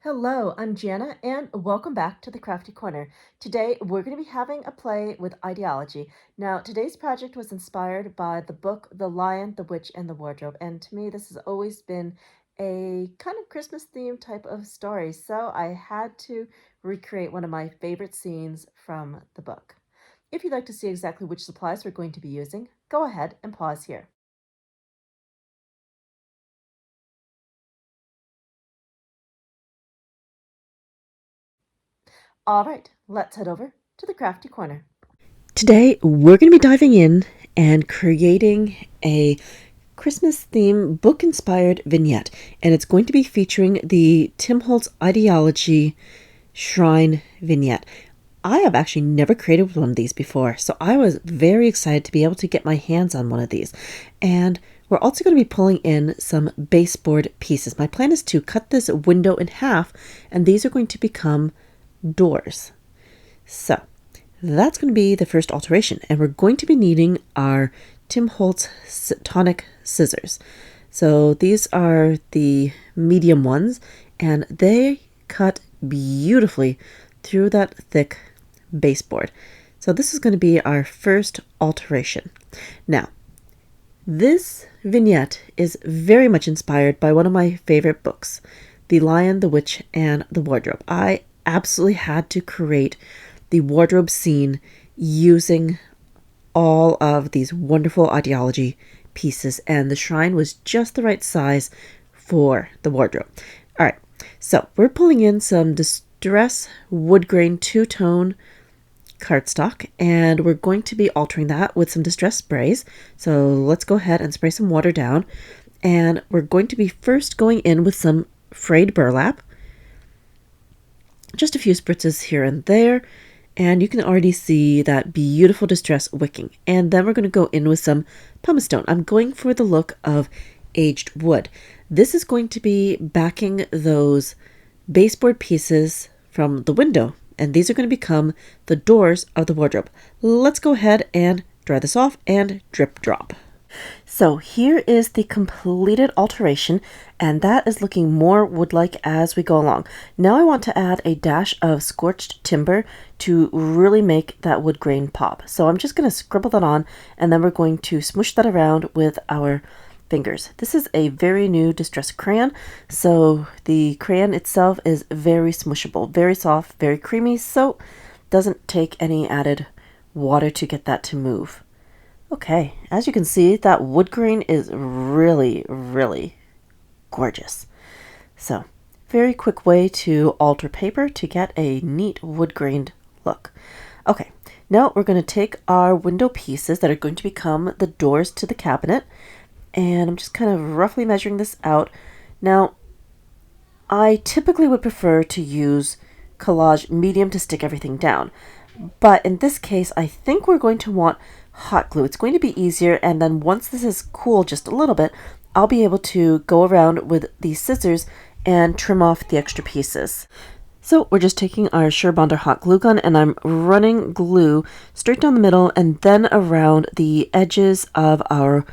Hello, I'm Janna, and welcome back to the Crafty Corner. Today, we're going to be having a play with ideology. Now, today's project was inspired by the book The Lion, the Witch, and the Wardrobe, and to me, this has always been a kind of Christmas themed type of story, so I had to recreate one of my favorite scenes from the book. If you'd like to see exactly which supplies we're going to be using, go ahead and pause here. All right, let's head over to the Crafty Corner. Today, we're going to be diving in and creating a Christmas theme book inspired vignette, and it's going to be featuring the Tim Holtz Idea-ology Shrine vignette. I have actually never created one of these before, so I was very excited to be able to get my hands on one of these. And we're also going to be pulling in some baseboard pieces. My plan is to cut this window in half, and these are going to become doors. So that's going to be the first alteration, and we're going to be needing our Tim Holtz tonic scissors. So these are the medium ones, and they cut beautifully through that thick baseboard. So this is going to be our first alteration. Now, this vignette is very much inspired by one of my favorite books, The Lion, the Witch, and the Wardrobe. I absolutely had to create the wardrobe scene using all of these wonderful ideology pieces, and the shrine was just the right size for the wardrobe. All right, so we're pulling in some distress wood grain two-tone cardstock, and we're going to be altering that with some distress sprays. So let's go ahead and spray some water down, and we're going to be first going in with some frayed burlap, just a few spritzes here and there. And you can already see that beautiful distress wicking. And then we're going to go in with some pumice stone. I'm going for the look of aged wood. This is going to be backing those baseboard pieces from the window. And these are going to become the doors of the wardrobe. Let's go ahead and dry this off and drip drop. So here is the completed alteration, and that is looking more wood-like as we go along. Now I want to add a dash of scorched timber to really make that wood grain pop. So I'm just going to scribble that on, and then we're going to smoosh that around with our fingers. This is a very new distress crayon, so the crayon itself is very smushable, very soft, very creamy, so doesn't take any added water to get that to move. Okay, as you can see, that wood grain is really, really gorgeous. So, very quick way to alter paper to get a neat wood grained look. Okay, now we're going to take our window pieces that are going to become the doors to the cabinet, and I'm just kind of roughly measuring this out. Now, I typically would prefer to use collage medium to stick everything down, but in this case, I think we're going to want hot glue. It's going to be easier, and then once this is cool just a little bit, I'll be able to go around with these scissors and trim off the extra pieces. So we're just taking our Surebonder hot glue gun, and I'm running glue straight down the middle and then around the edges of our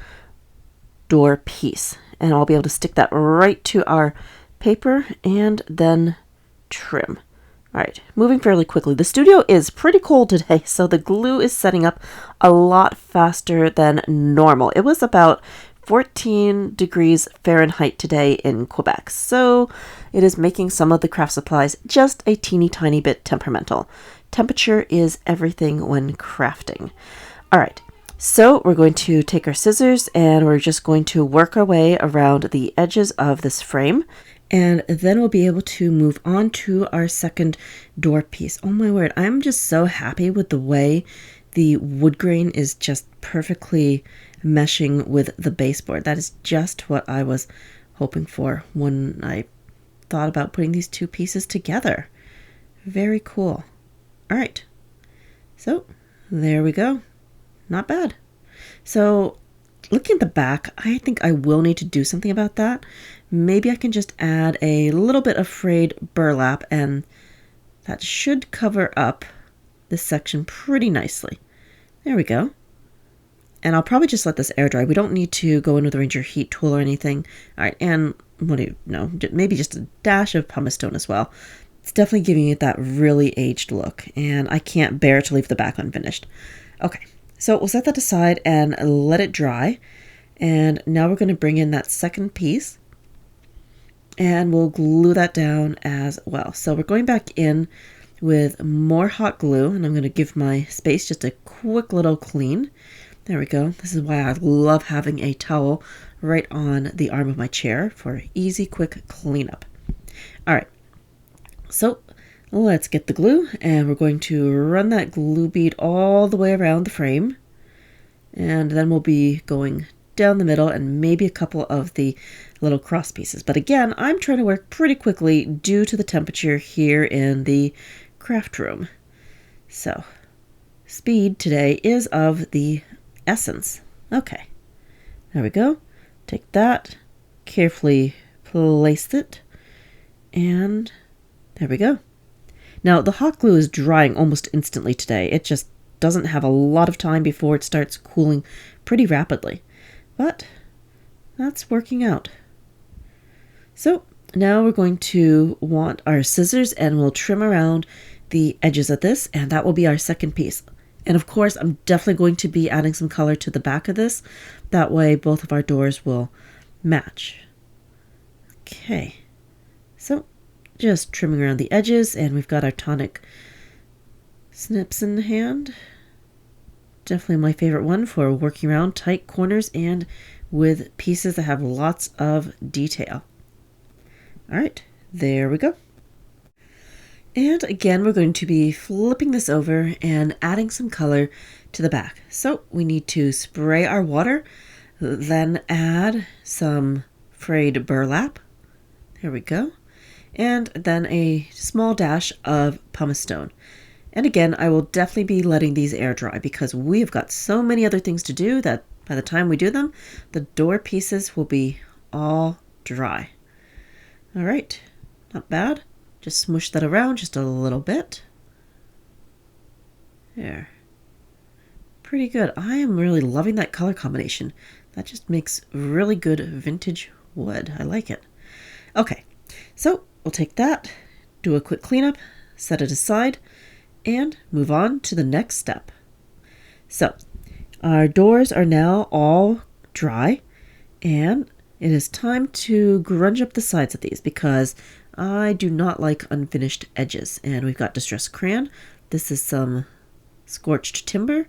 door piece. And I'll be able to stick that right to our paper and then trim. All right, moving fairly quickly. The studio is pretty cold today, so the glue is setting up a lot faster than normal. It was about 14 degrees Fahrenheit today in Quebec, so it is making some of the craft supplies just a teeny tiny bit temperamental. Temperature is everything when crafting. All right, so we're going to take our scissors and we're just going to work our way around the edges of this frame. And then we'll be able to move on to our second door piece. Oh my word, I'm just so happy with the way the wood grain is just perfectly meshing with the baseboard. That is just what I was hoping for when I thought about putting these two pieces together. Very cool. All right, so there we go. Not bad. So looking at the back, I think I will need to do something about that. Maybe I can just add a little bit of frayed burlap, and that should cover up this section pretty nicely. There we go. And I'll probably just let this air dry. We don't need to go in with the Ranger heat tool or anything. All right, and what do you know, maybe just a dash of pumice stone as well. It's definitely giving it that really aged look, and I can't bear to leave the back unfinished. Okay, so we'll set that aside and let it dry. And now we're going to bring in that second piece and we'll glue that down as well. So we're going back in with more hot glue, and I'm going to give my space just a quick little clean. There we go. This is why I love having a towel right on the arm of my chair for easy, quick cleanup. All right, so let's get the glue, and we're going to run that glue bead all the way around the frame, and then we'll be going down the middle and maybe a couple of the little cross pieces. But again, I'm trying to work pretty quickly due to the temperature here in the craft room. So speed today is of the essence. Okay, there we go. Take that, carefully place it, and there we go. Now the hot glue is drying almost instantly today. It just doesn't have a lot of time before it starts cooling pretty rapidly. But that's working out. So now we're going to want our scissors, and we'll trim around the edges of this, and that will be our second piece. And of course, I'm definitely going to be adding some color to the back of this. That way both of our doors will match. Okay, so just trimming around the edges, and we've got our tonic snips in hand. Definitely my favorite one for working around tight corners and with pieces that have lots of detail. All right, there we go. And again, we're going to be flipping this over and adding some color to the back. So we need to spray our water, then add some frayed burlap. There we go. And then a small dash of pumice stone. And again, I will definitely be letting these air dry because we've got so many other things to do that by the time we do them, the door pieces will be all dry. All right, not bad. Just smoosh that around just a little bit. There. Pretty good. I am really loving that color combination. That just makes really good vintage wood. I like it. Okay, so we'll take that, do a quick cleanup, set it aside, and move on to the next step. So our doors are now all dry, and it is time to grunge up the sides of these because I do not like unfinished edges. And we've got distressed crayon. This is some scorched timber.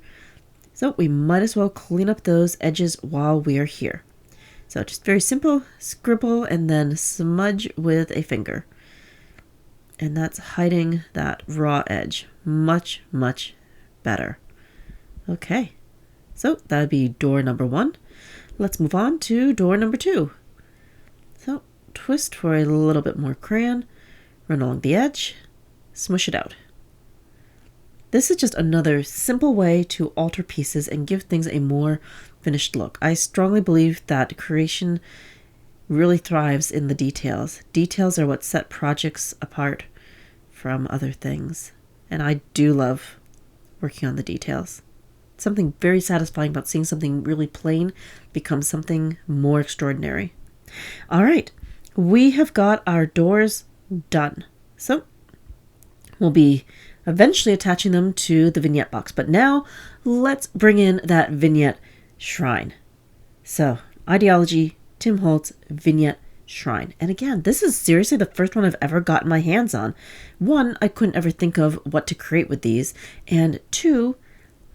So we might as well clean up those edges while we are here. So just very simple, scribble and then smudge with a finger. And that's hiding that raw edge much, much better. Okay, so that would be door number 1. Let's move on to door number 2. So twist for a little bit more crayon, run along the edge, smush it out. This is just another simple way to alter pieces and give things a more finished look. I strongly believe that creation really thrives in the details. Details are what set projects apart from other things. And I do love working on the details. Something very satisfying about seeing something really plain become something more extraordinary. All right, we have got our doors done. So we'll be eventually attaching them to the vignette box. But now let's bring in that vignette shrine. So Idea-ology, Tim Holtz, Vignette Shrine. And again, this is seriously the first one I've ever gotten my hands on. 1, I couldn't ever think of what to create with these. And 2,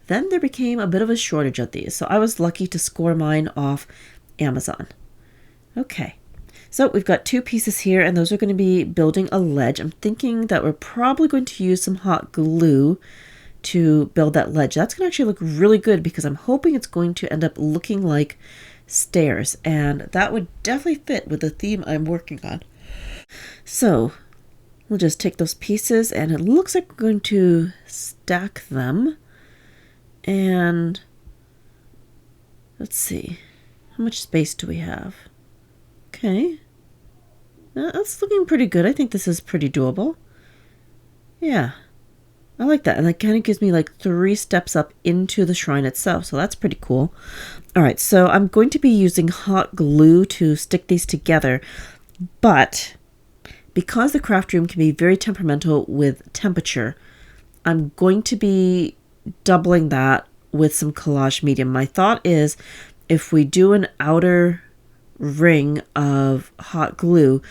then there became a bit of a shortage of these. So I was lucky to score mine off Amazon. Okay, so we've got 2 pieces here, and those are going to be building a ledge. I'm thinking that we're probably going to use some hot glue to build that ledge. That's going to actually look really good because I'm hoping it's going to end up looking like stairs, and that would definitely fit with the theme I'm working on. So we'll just take those pieces, and it looks like we're going to stack them. And let's see, how much space do we have? Okay, that's looking pretty good. I think this is pretty doable. Yeah, I like that. And that kind of gives me like 3 steps up into the shrine itself. So that's pretty cool. All right, so I'm going to be using hot glue to stick these together. But because the craft room can be very temperamental with temperature, I'm going to be doubling that with some collage medium. My thought is if we do an outer ring of hot glue,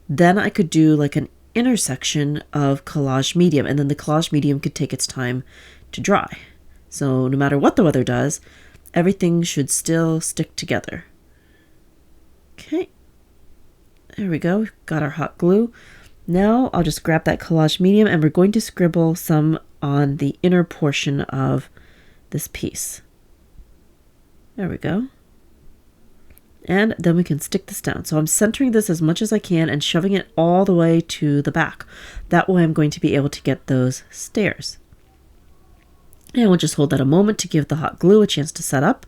then I could do like an intersection of collage medium, and then the collage medium could take its time to dry. So no matter what the weather does, everything should still stick together. Okay, there we go. We've got our hot glue. Now I'll just grab that collage medium and we're going to scribble some on the inner portion of this piece. There we go. And then we can stick this down. So I'm centering this as much as I can and shoving it all the way to the back. That way I'm going to be able to get those stairs. And we'll just hold that a moment to give the hot glue a chance to set up.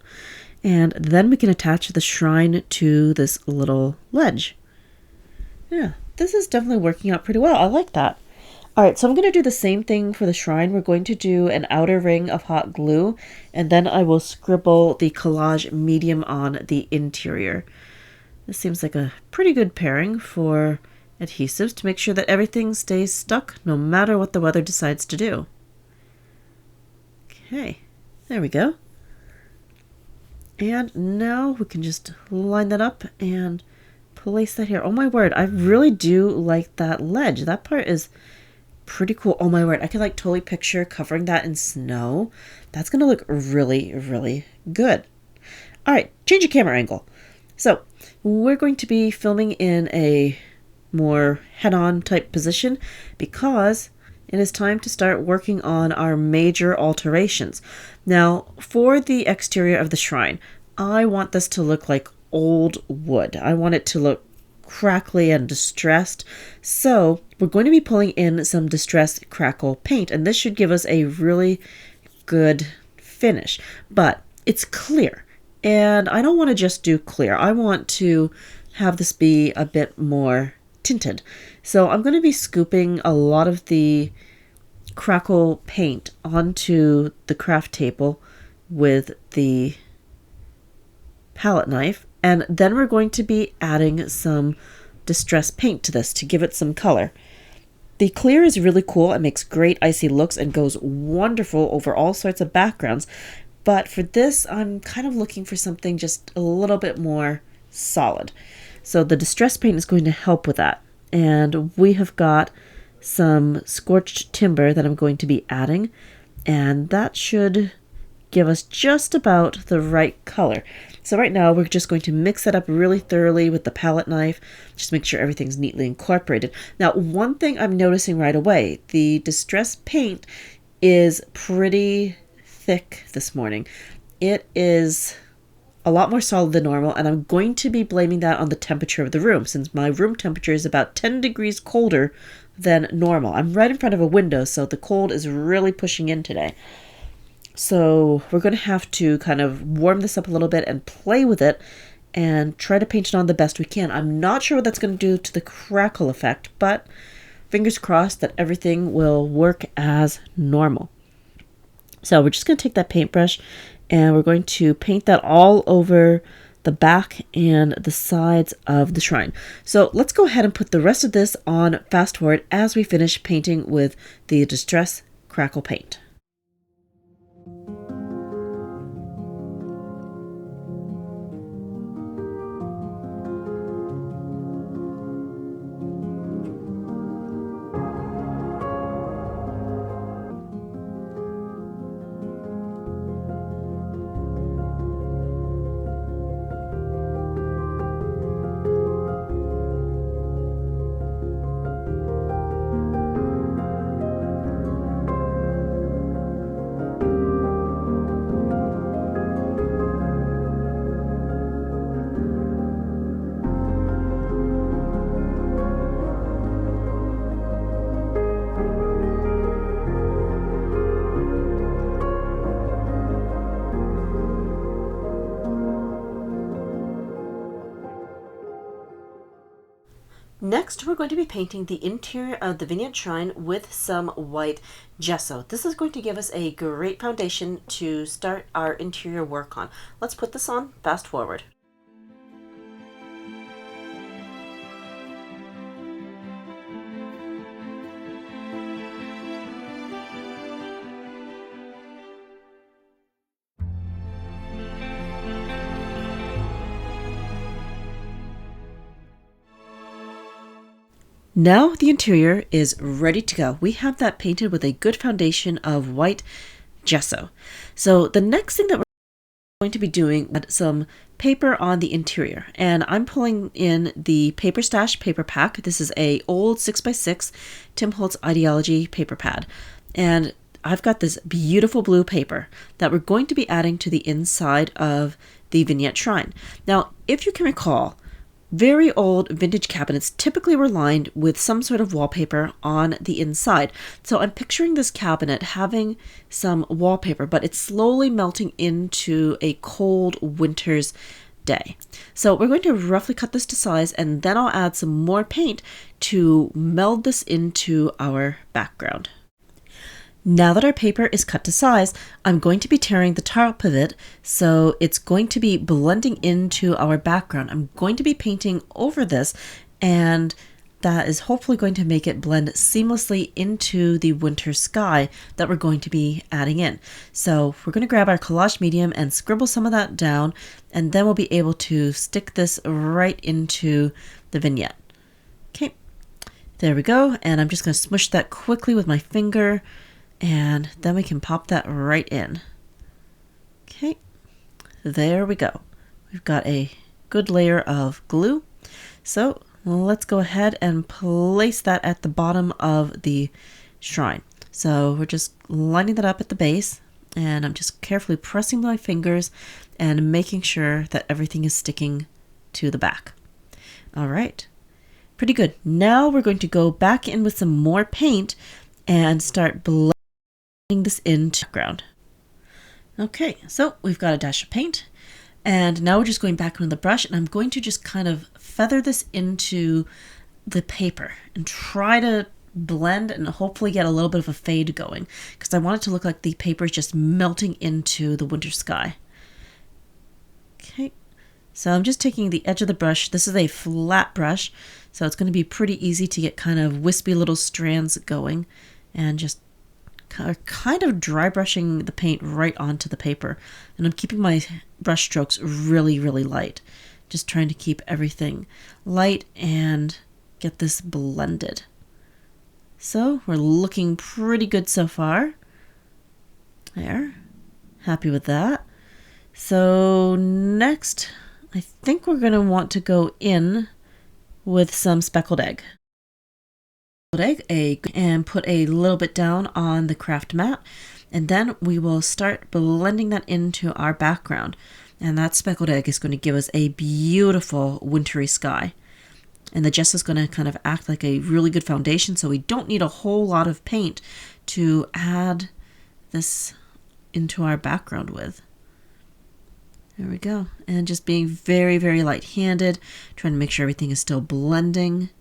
And then we can attach the shrine to this little ledge. Yeah, this is definitely working out pretty well. I like that. All right, so I'm going to do the same thing for the shrine. We're going to do an outer ring of hot glue, and then I will scribble the collage medium on the interior. This seems like a pretty good pairing for adhesives to make sure that everything stays stuck no matter what the weather decides to do. Okay, there we go. And now we can just line that up and place that here. Oh my word, I really do like that ledge. That part is pretty cool. Oh my word, I can like totally picture covering that in snow. That's gonna look really, really good. All right, change your camera angle. So we're going to be filming in a more head-on type position because it is time to start working on our major alterations. Now, for the exterior of the shrine, I want this to look like old wood. I want it to look crackly and distressed. So we're going to be pulling in some distressed crackle paint, and this should give us a really good finish. But it's clear, and I don't want to just do clear. I want to have this be a bit more tinted. So I'm going to be scooping a lot of the crackle paint onto the craft table with the palette knife, and then we're going to be adding some distressed paint to this to give it some color. The clear is really cool. It makes great icy looks and goes wonderful over all sorts of backgrounds. But for this, I'm kind of looking for something just a little bit more solid. So the distressed paint is going to help with that. And we have got some scorched timber that I'm going to be adding, and that should give us just about the right color. So right now we're just going to mix that up really thoroughly with the palette knife, just make sure everything's neatly incorporated. Now, one thing I'm noticing right away, the distressed paint is pretty thick this morning. It is a lot more solid than normal, and I'm going to be blaming that on the temperature of the room, since my room temperature is about 10 degrees colder than normal. I'm right in front of a window, so the cold is really pushing in today. So we're going to have to kind of warm this up a little bit and play with it and try to paint it on the best we can. I'm not sure what that's going to do to the crackle effect, but fingers crossed that everything will work as normal. So we're just going to take that paintbrush and we're going to paint that all over the back and the sides of the shrine. So let's go ahead and put the rest of this on fast forward as we finish painting with the Distress Crackle paint. Next, we're going to be painting the interior of the Vignette shrine with some white gesso. This is going to give us a great foundation to start our interior work on. Let's put this on fast forward. Now the interior is ready to go. We have that painted with a good foundation of white gesso. So the next thing that we're going to be doing is some paper on the interior, and I'm pulling in the Paper Stash paper pack. This is a old 6x6 Tim Holtz Idea-ology paper pad, and I've got this beautiful blue paper that we're going to be adding to the inside of the Vignette shrine. Now, if you can recall, very old vintage cabinets typically were lined with some sort of wallpaper on the inside. So I'm picturing this cabinet having some wallpaper, but it's slowly melting into a cold winter's day. So we're going to roughly cut this to size, and then I'll add some more paint to meld this into our background. Now that our paper is cut to size, I'm going to be tearing the top of it so it's going to be blending into our background. I'm going to be painting over this, and that is hopefully going to make it blend seamlessly into the winter sky that we're going to be adding in. So we're going to grab our collage medium and scribble some of that down, and then we'll be able to stick this right into the vignette. Okay, there we go, and I'm just going to smush that quickly with my finger, and then we can pop that right in. Okay, there we go. We've got a good layer of glue. So let's go ahead and place that at the bottom of the shrine. So we're just lining that up at the base, and I'm just carefully pressing my fingers and making sure that everything is sticking to the back. All right, pretty good. Now we're going to go back in with some more paint and start blending this into the background. Okay, so we've got a dash of paint, and now we're just going back with the brush, and I'm going to just kind of feather this into the paper and try to blend and hopefully get a little bit of a fade going, because I want it to look like the paper is just melting into the winter sky. Okay, so I'm just taking the edge of the brush. This is a flat brush, so it's going to be pretty easy to get kind of wispy little strands going, and just kind of dry brushing the paint right onto the paper. And I'm keeping my brush strokes really, really light, just trying to keep everything light and get this blended. So we're looking pretty good so far. There, happy with that. So next, I think we're going to want to go in with some speckled egg. And put a little bit down on the craft mat, and then we will start blending that into our background, and that speckled egg is going to give us a beautiful wintry sky, and the gesso is going to kind of act like a really good foundation, so we don't need a whole lot of paint to add this into our background with. There we go, and just being very, very light-handed, trying to make sure everything is still blending.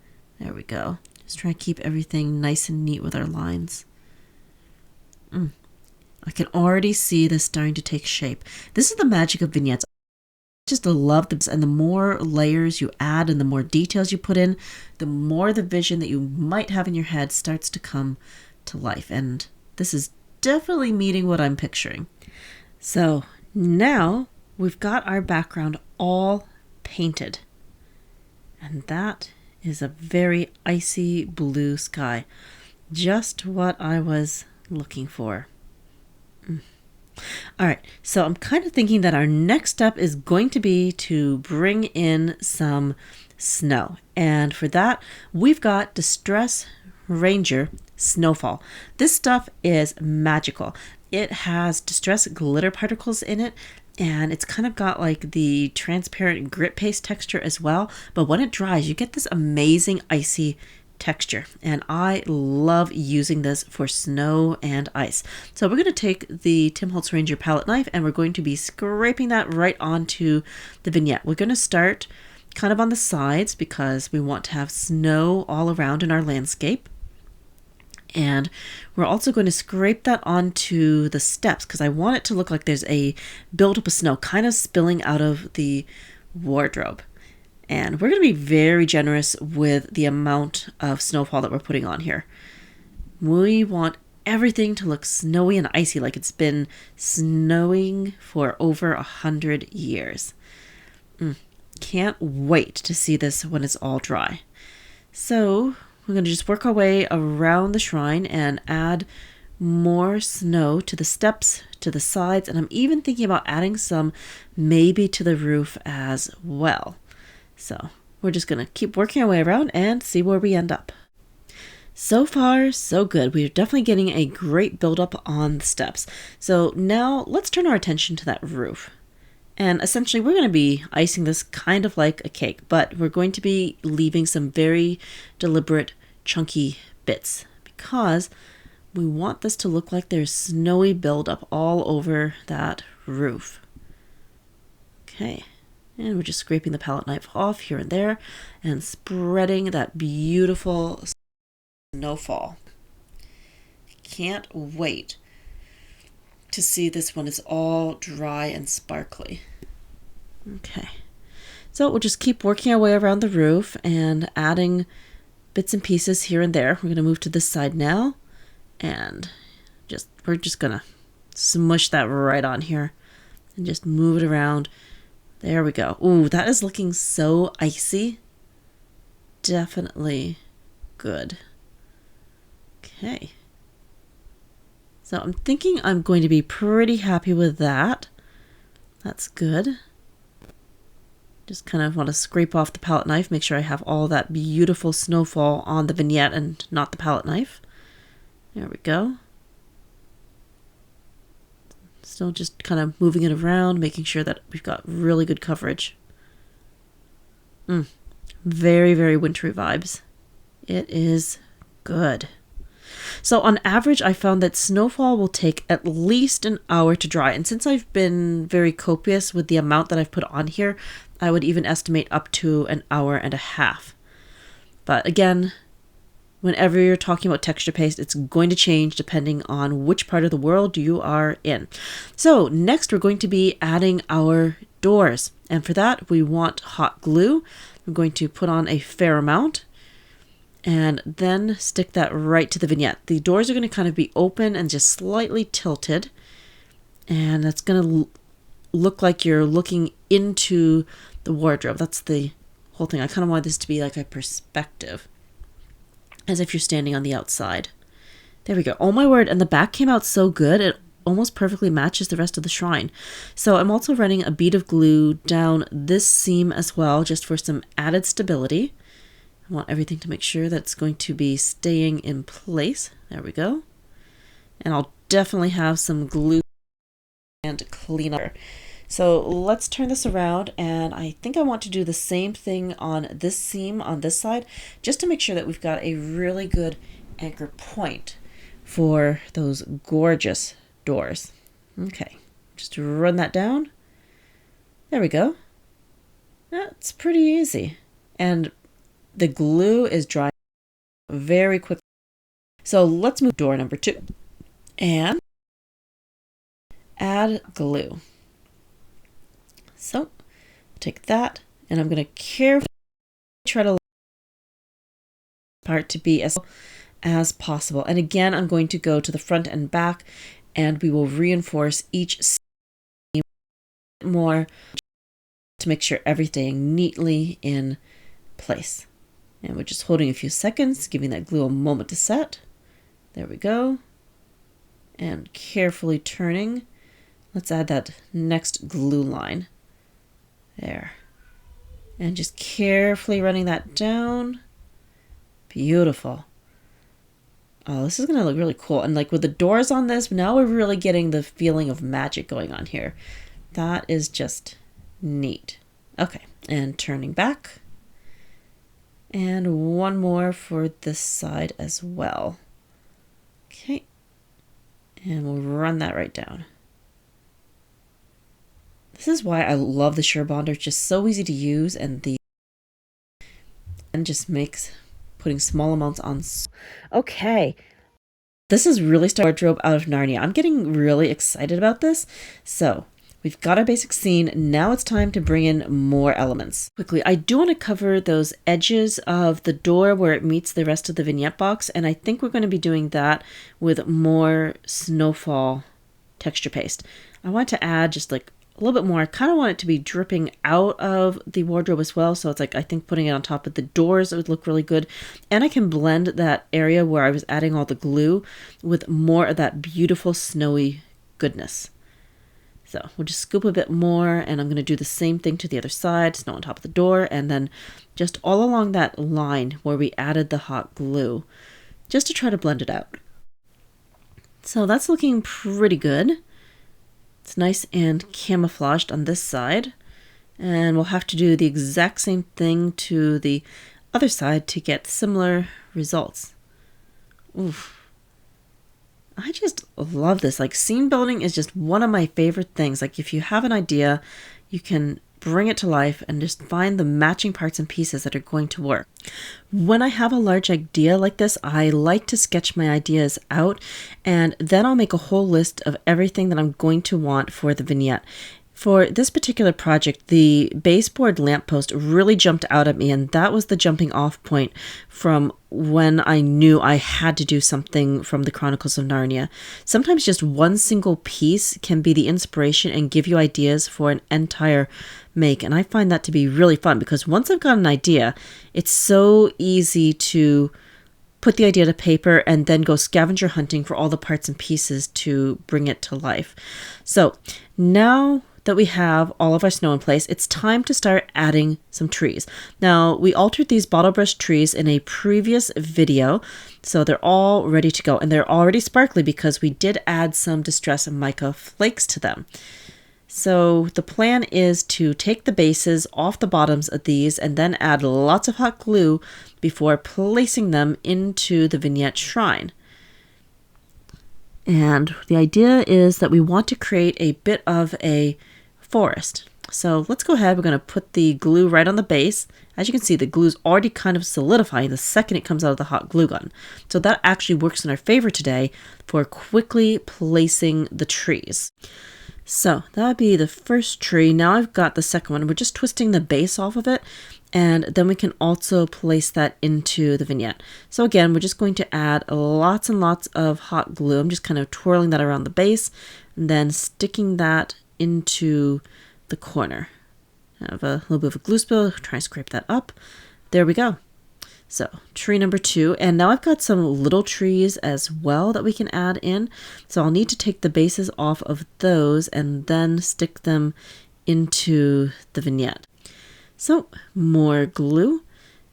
There we go. Just try to keep everything nice and neat with our lines. I can already see this starting to take shape. This is the magic of vignettes. I just love them, and the more layers you add and the more details you put in, the more the vision that you might have in your head starts to come to life. And this is definitely meeting what I'm picturing. So now we've got our background all painted, and that is a very icy blue sky. Just what I was looking for. All right, so I'm kind of thinking that our next step is going to be to bring in some snow. And for that, we've got Distress Ranger Snowfall. This stuff is magical. It has distress glitter particles in it, and it's kind of got like the transparent grit paste texture as well. But when it dries, you get this amazing icy texture, and I love using this for snow and ice. So we're going to take the Tim Holtz Ranger palette knife, and we're going to be scraping that right onto the vignette. We're going to start kind of on the sides because we want to have snow all around in our landscape. And we're also going to scrape that onto the steps because I want it to look like there's a buildup of snow kind of spilling out of the wardrobe. And we're going to be very generous with the amount of snowfall that we're putting on here. We want everything to look snowy and icy, like it's been snowing for over 100 years. Can't wait to see this when it's all dry. So we're going to just work our way around the shrine and add more snow to the steps, to the sides, and I'm even thinking about adding some maybe to the roof as well. So we're just going to keep working our way around and see where we end up. So far, so good. We're definitely getting a great buildup on the steps. So now let's turn our attention to that roof. And essentially, we're going to be icing this kind of like a cake, but we're going to be leaving some very deliberate, chunky bits because we want this to look like there's snowy buildup all over that roof. Okay, and we're just scraping the palette knife off here and there and spreading that beautiful Snowfall. Can't wait to see this one is all dry and sparkly. Okay, so we'll just keep working our way around the roof and adding bits and pieces here and there. We're going to move to this side now and we're just going to smush that right on here and just move it around. There we go. Ooh, that is looking so icy. Definitely good. Okay. So I'm thinking I'm going to be pretty happy with that. That's good. Just kind of want to scrape off the palette knife, make sure I have all that beautiful snowfall on the vignette and not the palette knife. There we go. Still just kind of moving it around, making sure that we've got really good coverage. Very, very wintry vibes. It is good. So on average, I found that Snowfall will take at least an hour to dry. And since I've been very copious with the amount that I've put on here, I would even estimate up to an hour and a half. But again, whenever you're talking about texture paste, it's going to change depending on which part of the world you are in. So next, we're going to be adding our doors. And for that, we want hot glue. I'm going to put on a fair amount and then stick that right to the vignette. The doors are going to kind of be open and just slightly tilted. And that's going to look like you're looking into the wardrobe. That's the whole thing. I kind of want this to be like a perspective, as if you're standing on the outside. There we go. Oh my word. And the back came out so good. It almost perfectly matches the rest of the shrine. So I'm also running a bead of glue down this seam as well, just for some added stability. I want everything to make sure that it's going to be staying in place. There we go. And I'll definitely have some glue and cleaner. So let's turn this around, and I think I want to do the same thing on this seam on this side, just to make sure that we've got a really good anchor point for those gorgeous doors. Okay, just run that down. There we go. That's pretty easy. And the glue is drying very quickly. So let's move to door number 2 and add glue. So take that, and I'm going to carefully try to part to be as possible. And again, I'm going to go to the front and back, and we will reinforce each seam more to make sure everything neatly in place. And we're just holding a few seconds, giving that glue a moment to set. There we go. And carefully turning. Let's add that next glue line. There. And just carefully running that down. Beautiful. Oh, this is going to look really cool. And like with the doors on this, now we're really getting the feeling of magic going on here. That is just neat. Okay, and turning back. And one more for this side as well. Okay. And we'll run that right down. This is why I love the Sure Bonder. It's just so easy to use, and just makes putting small amounts on. Okay. This is really wardrobe out of Narnia. I'm getting really excited about this. So we've got our basic scene. Now it's time to bring in more elements. Quickly, I do want to cover those edges of the door where it meets the rest of the vignette box, and I think we're going to be doing that with more Snowfall texture paste. I want to add just like a little bit more. I kind of want it to be dripping out of the wardrobe as well. So it's like, I think putting it on top of the doors, it would look really good. And I can blend that area where I was adding all the glue with more of that beautiful snowy goodness. So we'll just scoop a bit more, and I'm going to do the same thing to the other side, snow on top of the door, and then just all along that line where we added the hot glue, just to try to blend it out. So that's looking pretty good. It's nice and camouflaged on this side, and we'll have to do the exact same thing to the other side to get similar results. Oof. I just love this. Like, scene building is just one of my favorite things. Like, if you have an idea, you can bring it to life and just find the matching parts and pieces that are going to work. When I have a large idea like this, I like to sketch my ideas out, and then I'll make a whole list of everything that I'm going to want for the vignette. For this particular project, the baseboard lamppost really jumped out at me, and that was the jumping off point from when I knew I had to do something from the Chronicles of Narnia. Sometimes just one single piece can be the inspiration and give you ideas for an entire make, and I find that to be really fun because once I've got an idea, it's so easy to put the idea to paper and then go scavenger hunting for all the parts and pieces to bring it to life. So now that we have all of our snow in place, it's time to start adding some trees. Now, we altered these bottle brush trees in a previous video, so they're all ready to go, and they're already sparkly because we did add some distress mica flakes to them. So the plan is to take the bases off the bottoms of these and then add lots of hot glue before placing them into the vignette shrine. And the idea is that we want to create a bit of a forest. So let's go ahead. We're going to put the glue right on the base. As you can see, the glue's already kind of solidifying the second it comes out of the hot glue gun. So that actually works in our favor today for quickly placing the trees. So that would be the first tree. Now I've got the second one. We're just twisting the base off of it, and then we can also place that into the vignette. So again, we're just going to add lots and lots of hot glue. I'm just kind of twirling that around the base and then sticking that into the corner. I have a little bit of a glue spill. Try and scrape that up. There we go. So tree number 2, and now I've got some little trees as well that we can add in. So I'll need to take the bases off of those and then stick them into the vignette. So more glue,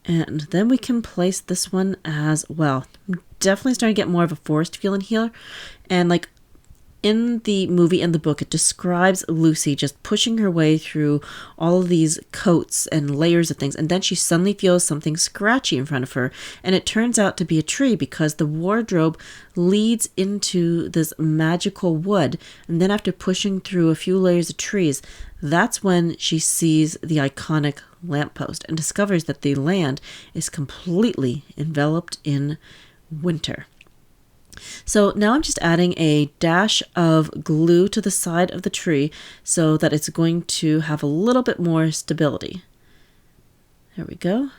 and then we can place this one as well. I'm definitely starting to get more of a forest feel in here, and like in the movie and the book, it describes Lucy just pushing her way through all of these coats and layers of things, and then she suddenly feels something scratchy in front of her, and it turns out to be a tree because the wardrobe leads into this magical wood, and then after pushing through a few layers of trees, that's when she sees the iconic lamppost and discovers that the land is completely enveloped in winter. So now I'm just adding a dash of glue to the side of the tree so that it's going to have a little bit more stability. There we go.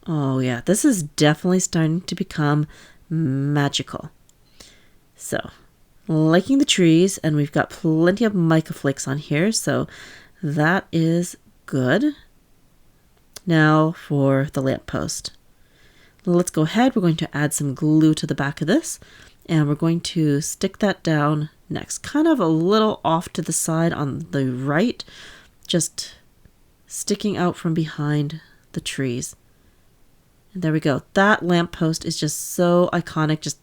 Oh yeah, this is definitely starting to become magical. So, liking the trees, and we've got plenty of mica flakes on here, so that is good. Now for the lamppost. Let's go ahead. We're going to add some glue to the back of this, and we're going to stick that down next, kind of a little off to the side on the right, just sticking out from behind the trees. And there we go. That lamppost is just so iconic. Just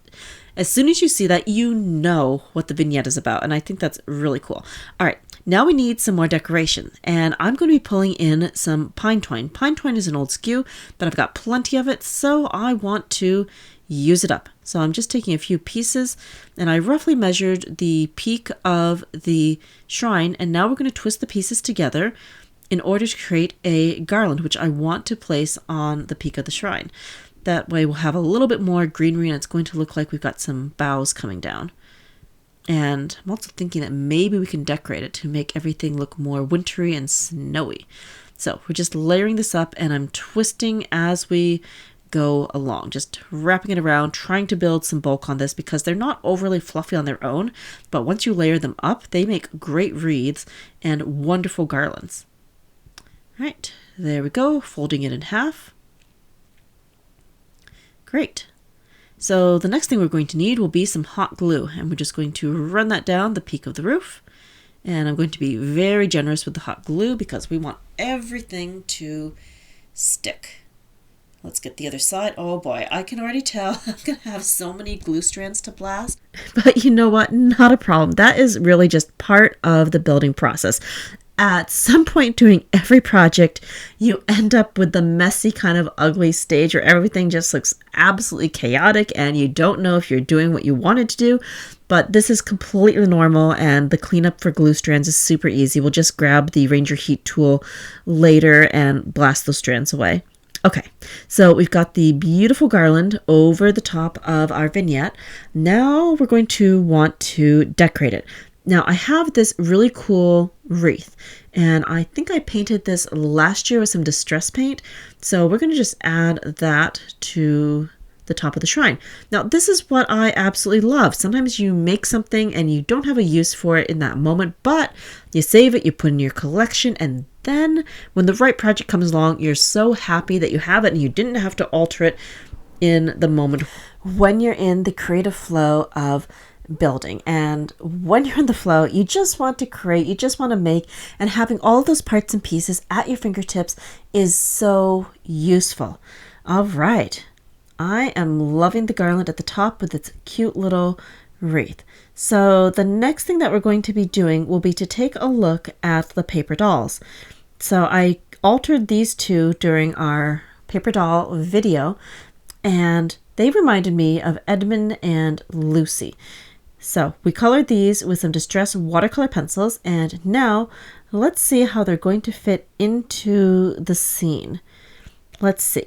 as soon as you see that, you know what the vignette is about, and I think that's really cool. All right. Now we need some more decoration, and I'm going to be pulling in some pine twine. Pine twine is an old skew, but I've got plenty of it, so I want to use it up. So I'm just taking a few pieces, and I roughly measured the peak of the shrine, and now we're going to twist the pieces together in order to create a garland, which I want to place on the peak of the shrine. That way we'll have a little bit more greenery, and it's going to look like we've got some boughs coming down. And I'm also thinking that maybe we can decorate it to make everything look more wintry and snowy. So we're just layering this up, and I'm twisting as we go along, just wrapping it around, trying to build some bulk on this because they're not overly fluffy on their own, but once you layer them up, they make great wreaths and wonderful garlands. All right, there we go, folding it in half. Great. So the next thing we're going to need will be some hot glue, and we're just going to run that down the peak of the roof. And I'm going to be very generous with the hot glue because we want everything to stick. Let's get the other side. Oh boy, I can already tell I'm going to have so many glue strands to blast. But you know what? Not a problem. That is really just part of the building process. At some point during every project, you end up with the messy kind of ugly stage where everything just looks absolutely chaotic and you don't know if you're doing what you wanted to do. But this is completely normal, and the cleanup for glue strands is super easy. We'll just grab the Ranger Heat tool later and blast those strands away. Okay, so we've got the beautiful garland over the top of our vignette. Now we're going to want to decorate it. Now I have this really cool wreath, and I think I painted this last year with some distress paint. So we're going to just add that to the top of the shrine. Now this is what I absolutely love. Sometimes you make something and you don't have a use for it in that moment, but you save it, you put it in your collection, and then when the right project comes along, you're so happy that you have it and you didn't have to alter it in the moment. When you're in the creative flow of building, and when you're in the flow, you just want to create, you just want to make, and having all those parts and pieces at your fingertips is so useful. All right, I am loving the garland at the top with its cute little wreath. So the next thing that we're going to be doing will be to take a look at the paper dolls. So I altered these two during our paper doll video, and they reminded me of Edmund and Lucy. So we colored these with some distress watercolor pencils, and now let's see how they're going to fit into the scene. Let's see.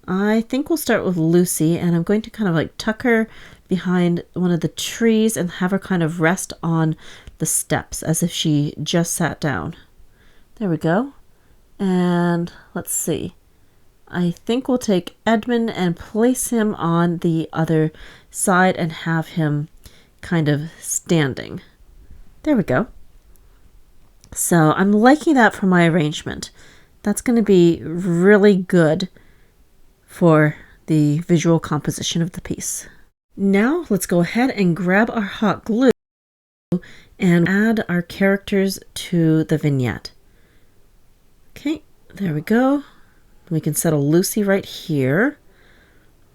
I think we'll start with Lucy, and I'm going to kind of like tuck her behind one of the trees and have her kind of rest on the steps as if she just sat down. There we go. And let's see. I think we'll take Edmund and place him on the other side and have him kind of standing. There we go. So I'm liking that for my arrangement. That's going to be really good for the visual composition of the piece. Now let's go ahead and grab our hot glue and add our characters to the vignette. Okay, there we go. We can settle Lucy right here.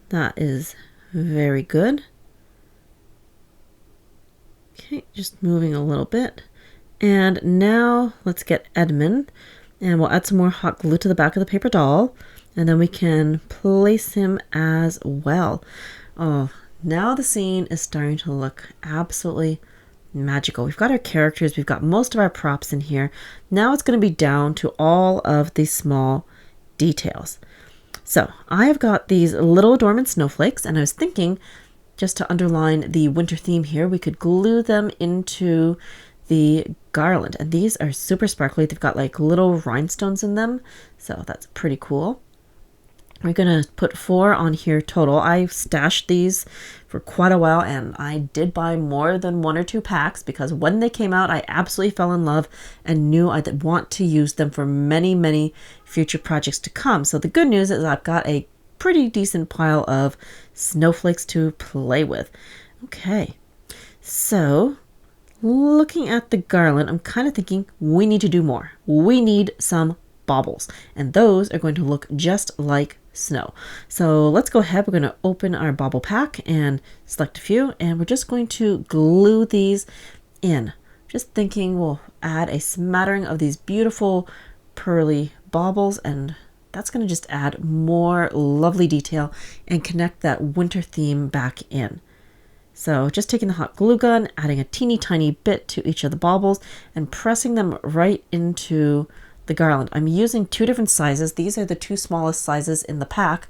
That is very good. Okay, just moving a little bit. And now let's get Edmund, and we'll add some more hot glue to the back of the paper doll, and then we can place him as well. Oh, now the scene is starting to look absolutely magical. We've got our characters, we've got most of our props in here. Now it's going to be down to all of these small details. So I have got these little adornment snowflakes, and I was thinking, just to underline the winter theme here, we could glue them into the garland. And these are super sparkly. They've got like little rhinestones in them, so that's pretty cool. We're going to put 4 on here total. I stashed these for quite a while, and I did buy more than 1 or 2 packs because when they came out, I absolutely fell in love and knew I'd want to use them for many, many future projects to come. So the good news is I've got a pretty decent pile of snowflakes to play with. Okay, so looking at the garland, I'm kind of thinking we need to do more. We need some baubles, and those are going to look just like snow. So let's go ahead. We're going to open our bauble pack and select a few, and we're just going to glue these in. Just thinking we'll add a smattering of these beautiful pearly baubles, and that's going to just add more lovely detail and connect that winter theme back in. So just taking the hot glue gun, adding a teeny tiny bit to each of the baubles and pressing them right into the garland. I'm using 2 different sizes. These are the 2 smallest sizes in the pack,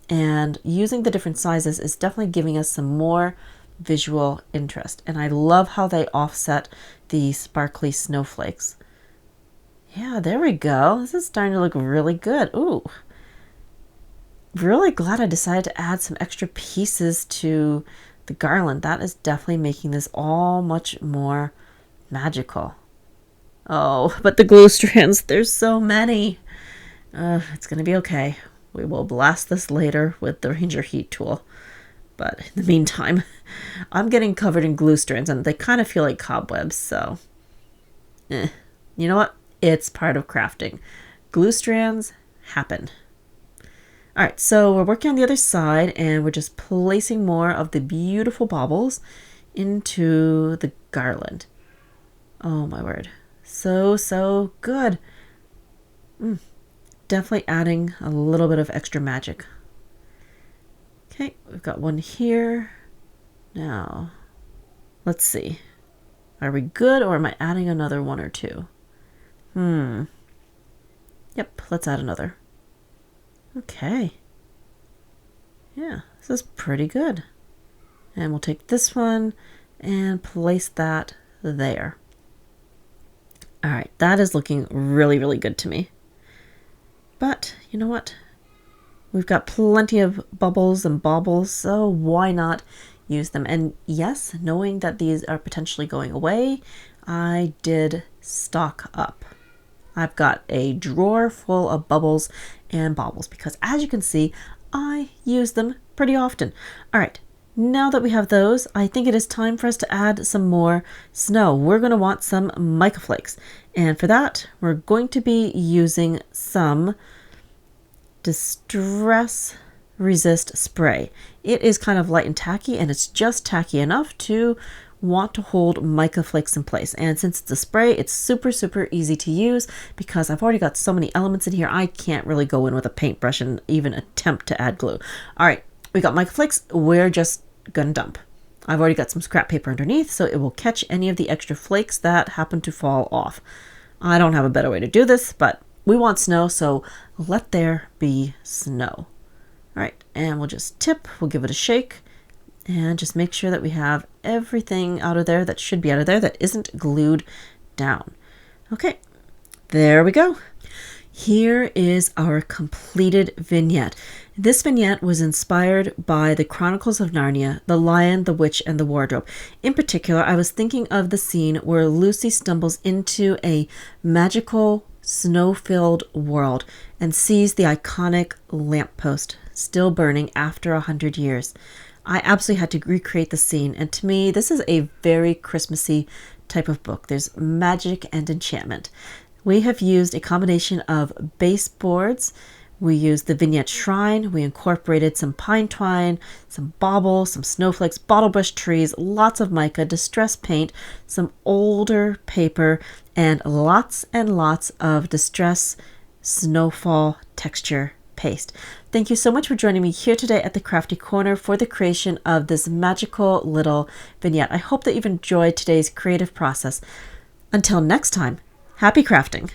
and using the different sizes is definitely giving us some more visual interest. And I love how they offset the sparkly snowflakes. Yeah, there we go. This is starting to look really good. Ooh. really glad I decided to add some extra pieces to the garland. That is definitely making this all much more magical. Oh, but the glue strands, there's so many. It's going to be okay. We will blast this later with the Ranger Heat tool. But in the meantime, I'm getting covered in glue strands and they kind of feel like cobwebs, so you know what? It's part of crafting. Glue strands happen. All right, so we're working on the other side and we're just placing more of the beautiful into the garland. Oh my word. So good. Definitely adding a little bit of extra magic. Okay, we've got one here. Now, let's see. Are we good or am I adding another one or two? Yep, let's add another. Okay. Yeah, this is pretty good. And we'll take this one and place that there. All right, that is looking really, really good to me. But you know what? We've got plenty of bubbles and baubles, so why not use them? And yes, knowing that these are potentially going away, I did stock up. I've got a drawer full of bubbles and baubles because as you can see, I use them pretty often. All right, now that we have those, I think it is time for us to add some more snow. We're going to want some mica flakes. And for that, we're going to be using some Distress Resist spray. It is kind of light and tacky, and it's just tacky enough to want to hold mica flakes in place. And since it's a spray, it's super easy to use because I've already got so many elements in here. I can't really go in with a paintbrush and even attempt to add glue. All right, we got mica flakes. We're just gonna dump. I've already got some scrap paper underneath, so it will catch any of the extra flakes that happen to fall off. I don't have a better way to do this, but we want snow, so let there be snow. All right, and we'll just tip, we'll give it a shake, and just make sure that we have everything out of there that should be out of there that isn't glued down. Okay, there we go. Here is our completed vignette. This vignette was inspired by the Chronicles of Narnia, The Lion, the Witch, and the Wardrobe. In particular, I was thinking of the scene where Lucy stumbles into a magical snow-filled world and sees the iconic lamppost still burning after 100 years. I absolutely had to recreate the scene, and to me, this is a very Christmassy type of book. There's magic and enchantment. We have used a combination of baseboards. We used the vignette shrine. We incorporated some pine twine, some baubles, some snowflakes, bottle brush trees, lots of mica, distress paint, some older paper, and lots of distress snowfall texture paste. Thank you so much for joining me here today at the Crafty Corner for the creation of this magical little vignette. I hope that you've enjoyed today's creative process. Until next time, happy crafting!